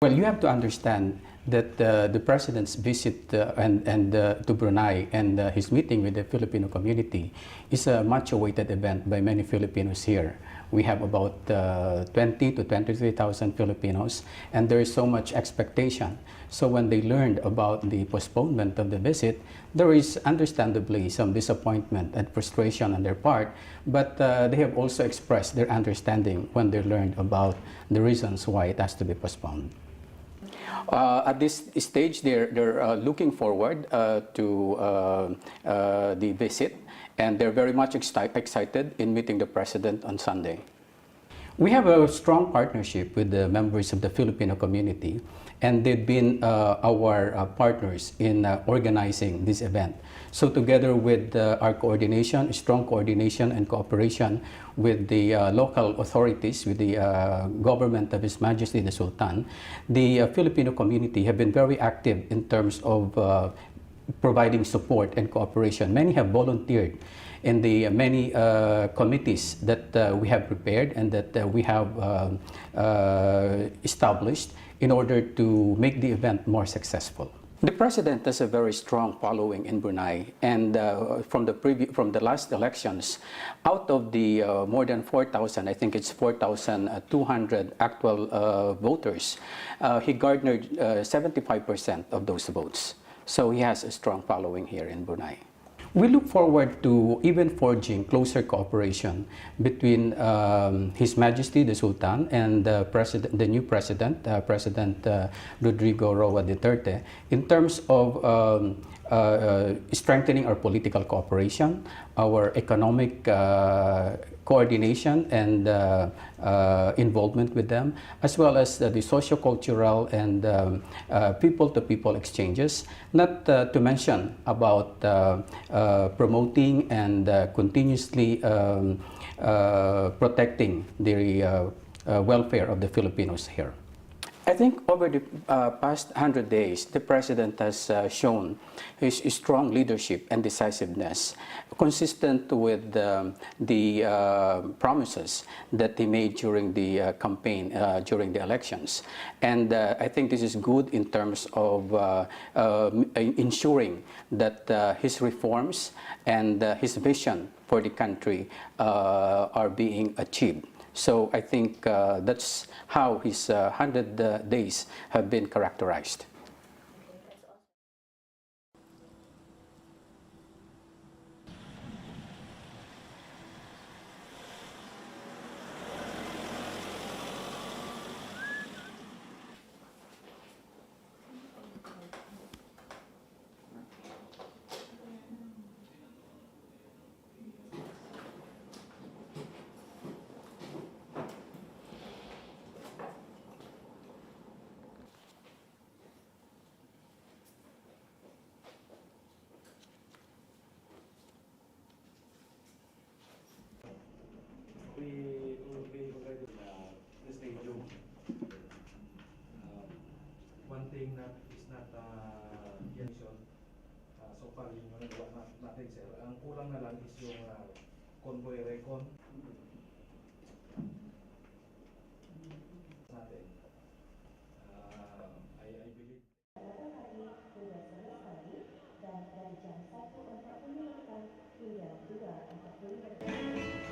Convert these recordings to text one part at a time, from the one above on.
Well, you have to understand that the president's visit to Brunei and his meeting with the Filipino community is a much awaited event by many Filipinos here. We have about 20 to 23,000 Filipinos, and there is so much expectation. So when they learned about the postponement of the visit, there is understandably some disappointment and frustration on their part, but they have also expressed their understanding when they learned about the reasons why it has to be postponed. At this stage, they're looking forward to the visit, and they're very much excited in meeting the President on Sunday. We have a strong partnership with the members of the Filipino community, and they've been our partners in organizing this event. So together with our coordination, strong coordination and cooperation with the local authorities, with the government of His Majesty the Sultan, the Filipino community have been very active in terms of providing support and cooperation. Many have volunteered in the many committees that we have prepared and that we have established in order to make the event more successful. The President has a very strong following in Brunei, and from the last elections, out of the more than 4,000, I think it's 4,200 actual voters, he garnered 75% of those votes. So he has a strong following here in Brunei. We look forward to even forging closer cooperation between His Majesty the Sultan and the new President, President Rodrigo Roa Duterte, in terms of strengthening our political cooperation, our economic coordination and involvement with them, as well as the socio-cultural and people-to-people exchanges, not to mention about promoting and continuously protecting the welfare of the Filipinos here. I think over the past 100 days, the President has shown his strong leadership and decisiveness, consistent with the promises that he made during the campaign, during the elections. And I think this is good in terms of ensuring that his reforms and his vision for the country are being achieved. So I think that's how his 100 days have been characterized. We will be already the stadium. One thing that is not yet so far yung nagawa natin, sir. Ang kulang na lang is yung convoy recon natin. I believe. Dan dari jam 1.45 hingga 2.45.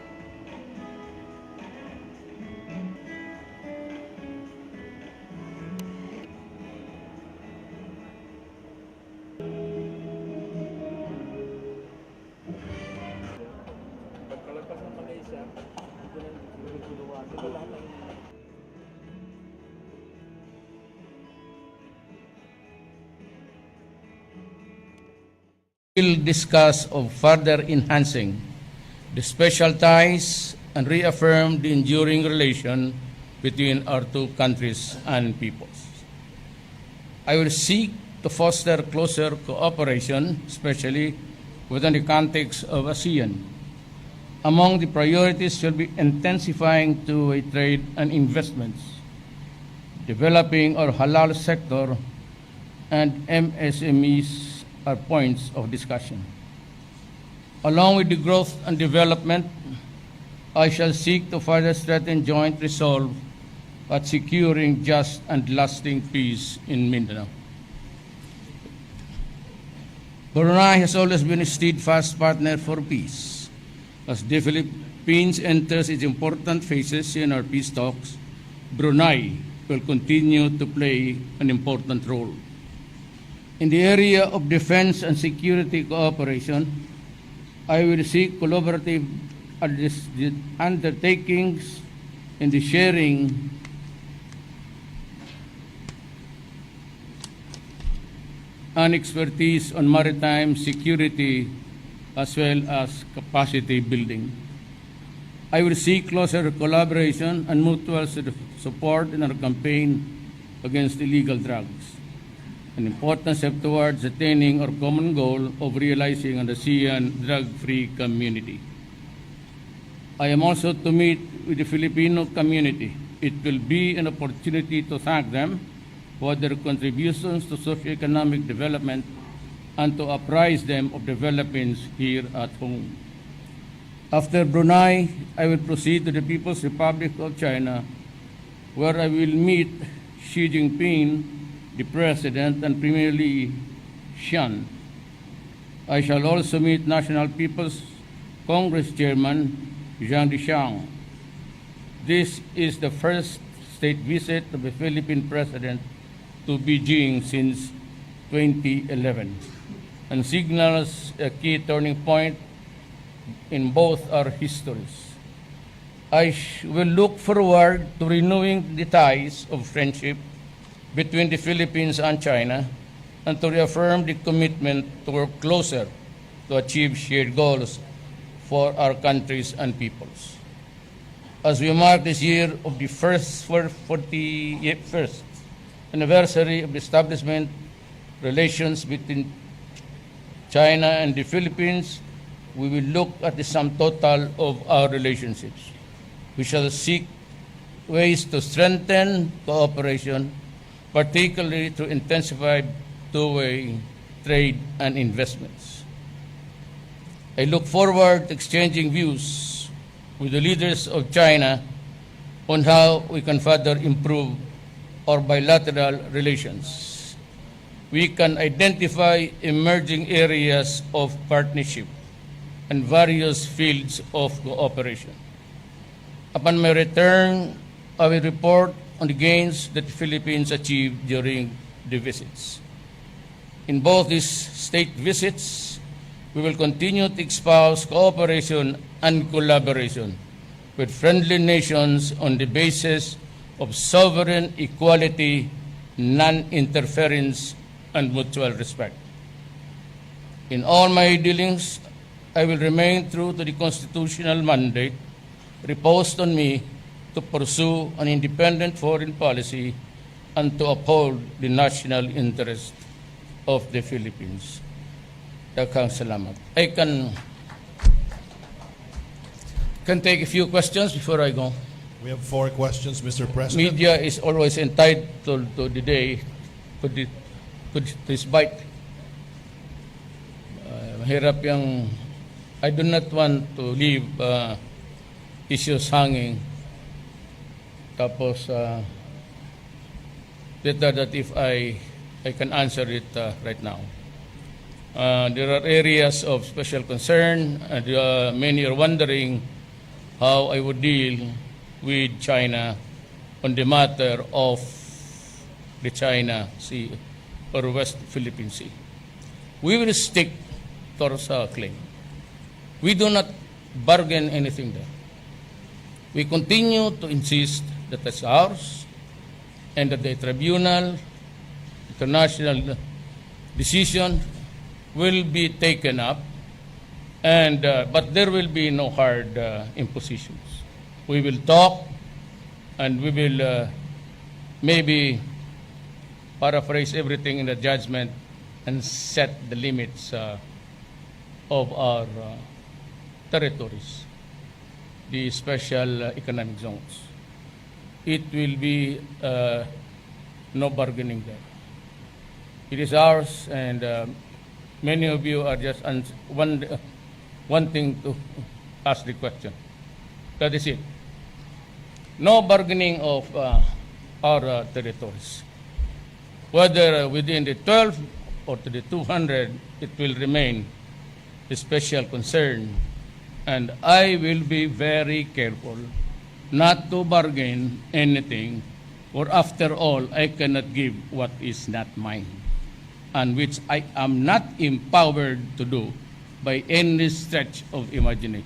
Pagkalagpas ng Malaysia, ito nang guluwa. Ito lahat ng will discuss of further enhancing the special ties and reaffirm the enduring relation between our two countries and peoples. I will seek to foster closer cooperation, especially within the context of ASEAN. Among the priorities shall be intensifying two-way trade and investments, developing our halal sector, and MSMEs are points of discussion. Along with the growth and development, I shall seek to further strengthen joint resolve at securing just and lasting peace in Mindanao. Brunei has always been a steadfast partner for peace. As the Philippines enters its important phases in our peace talks, Brunei will continue to play an important role. In the area of defense and security cooperation, I will seek collaborative undertakings in the sharing and expertise on maritime security as well as capacity building. I will seek closer collaboration and mutual support in our campaign against illegal drugs, an important step towards attaining our common goal of realizing an ASEAN drug-free community. I am also to meet with the Filipino community. It will be an opportunity to thank them for their contributions to socioeconomic development and to apprise them of developments here at home. After Brunei, I will proceed to the People's Republic of China, where I will meet Xi Jinping, the President, and Premier Li Xian. I shall also meet National People's Congress Chairman Zhang Dishan. This is the first state visit of a Philippine President to Beijing since 2011 and signals a key turning point in both our histories. I will look forward to renewing the ties of friendship between the Philippines and China and to reaffirm the commitment to work closer to achieve shared goals for our countries and peoples. As we mark this year of the first 41st anniversary of the establishment relations between China and the Philippines, we will look at the sum total of our relationships. We shall seek ways to strengthen cooperation, particularly to intensify two-way trade and investments. I look forward to exchanging views with the leaders of China on how we can further improve our bilateral relations. We can identify emerging areas of partnership and various fields of cooperation. Upon my return, I will report on the gains that the Philippines achieved during the visits. In both these state visits, we will continue to espouse cooperation and collaboration with friendly nations on the basis of sovereign equality, non-interference, and mutual respect. In all my dealings, I will remain true to the constitutional mandate reposed on me to pursue an independent foreign policy and to uphold the national interest of the Philippines. Daghang salamat. I can take a few questions before I go. We have 4 questions, Mr. President. Media is always entitled to the day to this bite. Mahirap yung I do not want to leave issues hanging. Tapos better that if I can answer it right now. There are areas of special concern, and many are wondering how I would deal with China on the matter of the China Sea or West Philippine Sea. We will stick to our claim. We do not bargain anything there. We continue to insist that it's ours and that the tribunal, international decision will be taken up, and but there will be no hard impositions. We will talk, and we will maybe paraphrase everything in the judgment and set the limits of our territories, the special economic zones. It will be no bargaining there. It is ours, and many of you are just wanting to ask the question. That is it. No bargaining of our territories. Whether within the 12 or to the 200, it will remain a special concern. And I will be very careful not to bargain anything, for after all, I cannot give what is not mine, and which I am not empowered to do by any stretch of imagination.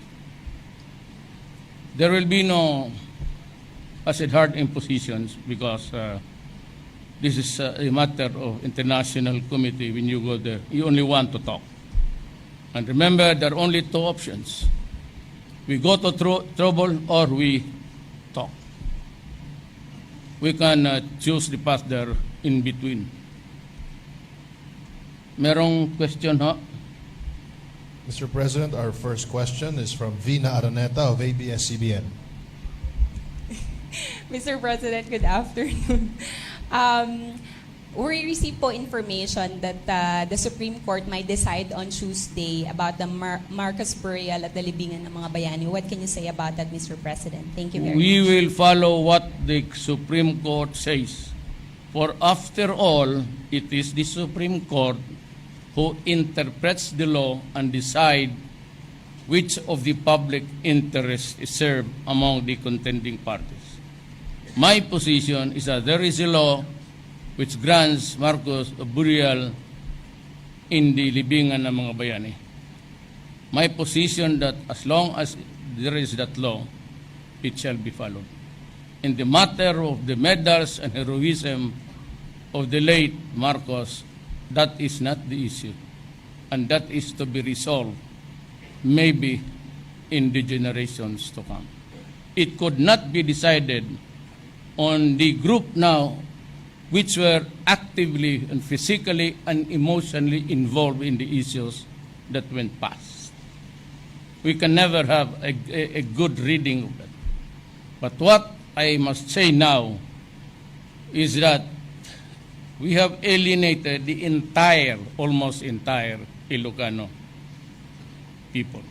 There will be no, I said, hard impositions, because this is a matter of international committee. When you go there, you only want to talk. And remember, there are only two options. We go to trouble or we talk. We can choose the path there in between. Merong question, ho? Mr. President, our first question is from Vina Araneta of ABS-CBN. Mr. President, good afternoon. We received po information that the Supreme Court might decide on Tuesday about the Marcos burial at the libingan ng mga bayani. What can you say about that, Mr. President? Thank you very We much. will follow what the Supreme Court says. For after all, it is the Supreme Court who interprets the law and decide which of the public interest is served among the contending parties. My position is that there is a law which grants Marcos a burial in the libingan ng mga bayani. My position that as long as there is that law, it shall be followed. In the matter of the medals and heroism of the late Marcos, that is not the issue. And that is to be resolved maybe in the generations to come. It could not be decided on the group now which were actively and physically and emotionally involved in the issues that went past. We can never have a good reading of that. But what I must say now is that we have alienated the entire, almost entire Ilocano people.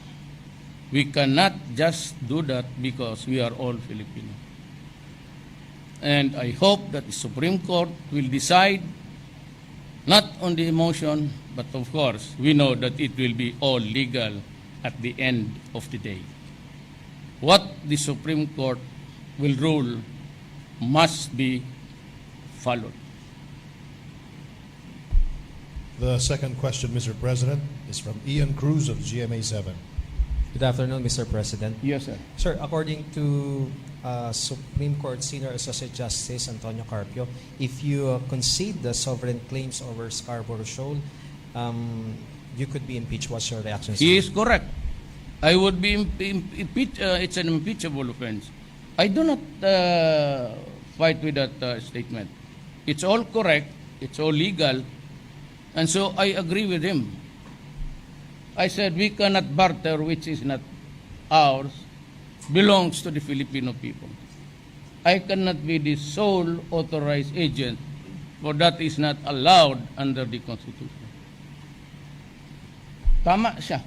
We cannot just do that because we are all Filipino. And I hope that the Supreme Court will decide not on the emotion, but of course, we know that it will be all legal at the end of the day. What the Supreme Court will rule must be followed. The second question, Mr. President, is from Ian Cruz of GMA7. Good afternoon, Mr. President. Yes, sir. Sir, according to Supreme Court Senior Associate Justice Antonio Carpio, if you concede the sovereign claims over Scarborough Shoal, you could be impeached. What's your reaction? He is correct. I would be impeached. It's an impeachable offense. I do not fight with that statement. It's all correct. It's all legal. And so I agree with him. I said we cannot barter which is not ours, belongs to the Filipino people. I cannot be the sole authorized agent, for that is not allowed under the Constitution. Tama siya.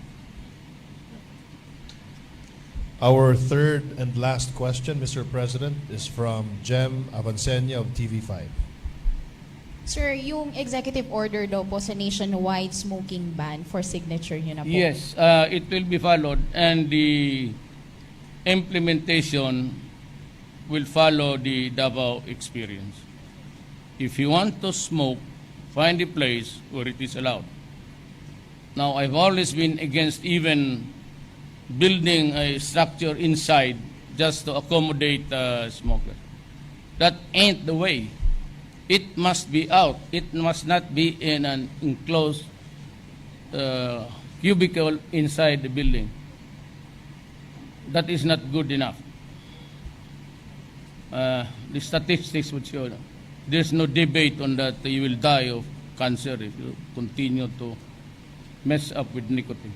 Our third and last question, Mr. President, is from Jem Avancenia of TV5. Sir, yung executive order daw po sa nationwide smoking ban for signature nyo na po. Yes, it will be followed, and the implementation will follow the Davao experience. If you want to smoke, find a place where it is allowed. Now, I've always been against even building a structure inside just to accommodate smokers. That ain't the way. It must be out. It must not be in an enclosed cubicle inside the building. That is not good enough. The statistics would show that there's no debate on that you will die of cancer if you continue to mess up with nicotine.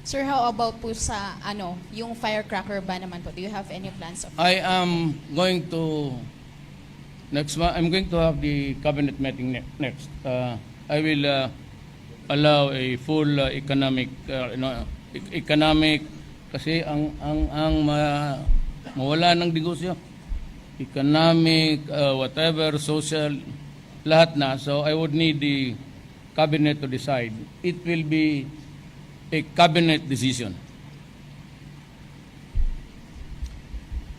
Sir, how about po sa yung firecracker ban naman po? Do you have any plans of I am going to next month. I'm going to have the cabinet meeting next. I will allow a full economic economic kasi ang mawala ng negosyo. economic, whatever, social, lahat na. So I would need the cabinet to decide. It will be a cabinet decision.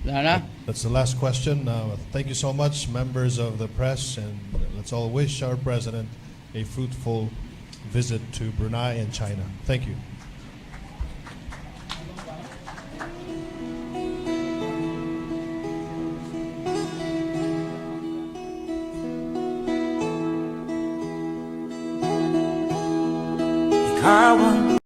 Lahat na? That's the last question. Thank you so much, members of the press, and let's all wish our president a fruitful visit to Brunei and China. Thank you. Ikaw ang